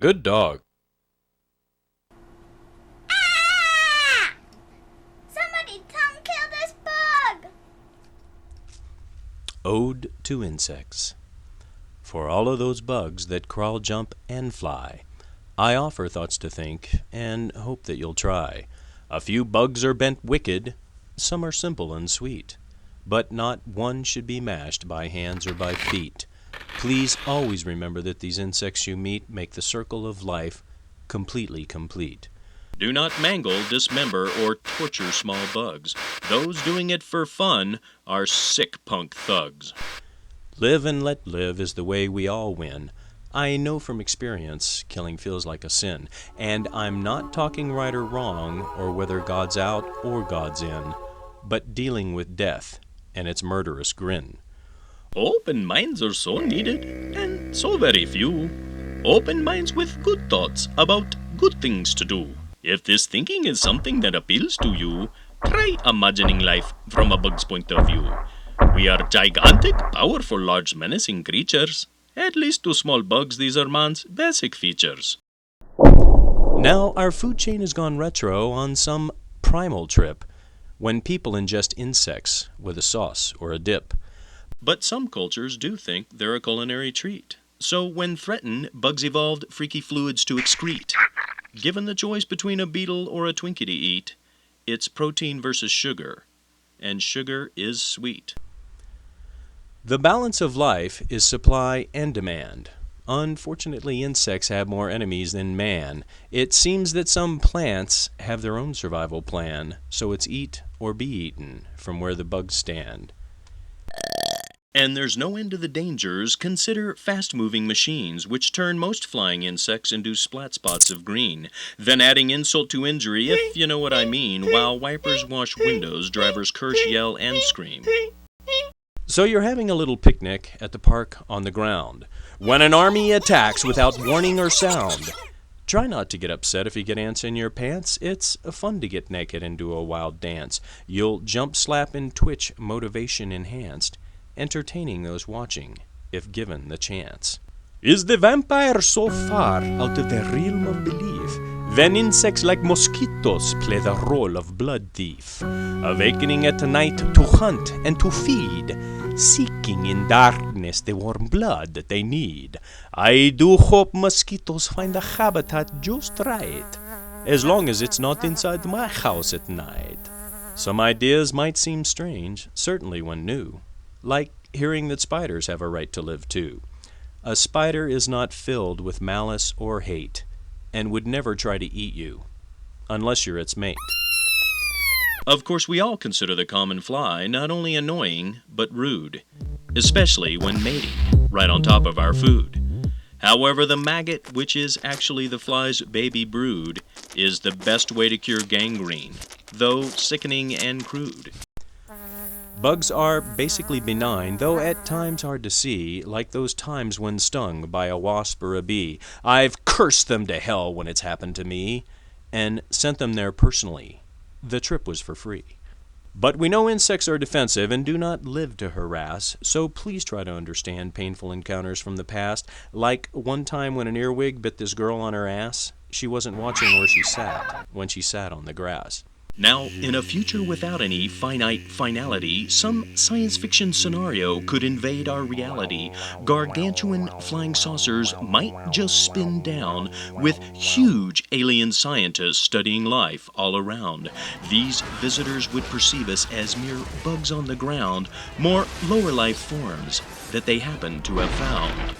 Good dog. Somebody come kill this bug! Ode to Insects. For all of those bugs that crawl, jump, and fly, I offer thoughts to think, and hope that you'll try. A few bugs are bent wicked, some are simple and sweet, but not one should be mashed by hands or by feet. Please always remember that these insects you meet make the circle of life completely complete. Do not mangle, dismember, or torture small bugs. Those doing it for fun are sick punk thugs. Live and let live is the way we all win. I know from experience killing feels like a sin, and I'm not talking right or wrong or whether God's out or God's in, but dealing with death and its murderous grin. Open minds are so needed, and so very few. Open minds with good thoughts about good things to do. If this thinking is something that appeals to you, try imagining life from a bug's point of view. We are gigantic, powerful, large, menacing creatures. At least to small bugs, these are man's basic features. Now our food chain has gone retro on some primal trip when people ingest insects with a sauce or a dip. But some cultures do think they're a culinary treat. So when threatened, bugs evolved freaky fluids to excrete. Given the choice between a beetle or a Twinkie to eat, it's protein versus sugar, and sugar is sweet. The balance of life is supply and demand. Unfortunately, insects have more enemies than man. It seems that some plants have their own survival plan, so it's eat or be eaten from where the bugs stand. And there's no end to the dangers. Consider fast-moving machines, which turn most flying insects into splat spots of green. Then adding insult to injury, if you know what I mean, while wipers wash windows, drivers curse, yell, and scream. So you're having a little picnic at the park on the ground, when an army attacks without warning or sound. Try not to get upset if you get ants in your pants. It's fun to get naked and do a wild dance. You'll jump, slap, and twitch, motivation enhanced, entertaining those watching, if given the chance. Is the vampire so far out of the realm of belief? Then insects like mosquitoes play the role of blood thief, awakening at night to hunt and to feed, seeking in darkness the warm blood that they need. I do hope mosquitoes find a habitat just right, as long as it's not inside my house at night. Some ideas might seem strange, certainly when new, like hearing that spiders have a right to live too. A spider is not filled with malice or hate, and would never try to eat you, unless you're its mate. Of course, we all consider the common fly not only annoying, but rude, especially when mating, right on top of our food. However, the maggot, which is actually the fly's baby brood, is the best way to cure gangrene, though sickening and crude. Bugs are basically benign, though at times hard to see, like those times when stung by a wasp or a bee. I've cursed them to hell when it's happened to me, and sent them there personally. The trip was for free. But we know insects are defensive and do not live to harass, so please try to understand painful encounters from the past, like one time when an earwig bit this girl on her ass. She wasn't watching where she sat when she sat on the grass. Now, in a future without any finite finality, some science fiction scenario could invade our reality. Gargantuan flying saucers might just spin down, with huge alien scientists studying life all around. These visitors would perceive us as mere bugs on the ground, more lower life forms that they happen to have found.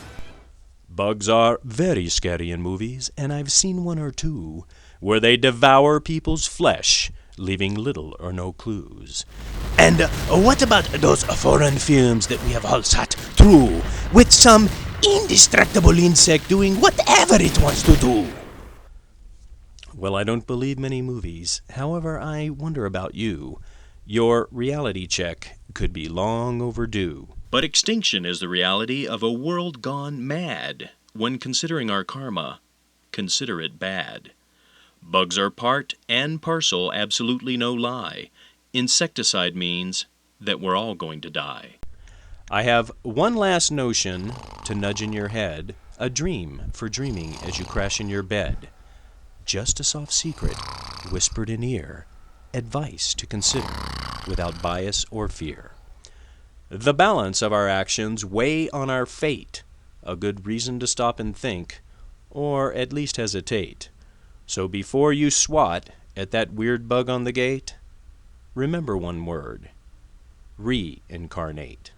Bugs are very scary in movies, and I've seen one or two, where they devour people's flesh, leaving little or no clues. And what about those foreign films that we have all sat through, with some indestructible insect doing whatever it wants to do? Well, I don't believe many movies. However, I wonder about you. Your reality check could be long overdue. But extinction is the reality of a world gone mad. When considering our karma, consider it bad. Bugs are part and parcel, absolutely no lie. Insecticide means that we're all going to die. I have one last notion to nudge in your head. A dream for dreaming as you crash in your bed. Just a soft secret, whispered in ear. Advice to consider without bias or fear. The balance of our actions weigh on our fate. A good reason to stop and think, or at least hesitate. So before you swat at that weird bug on the gate, remember one word: reincarnate.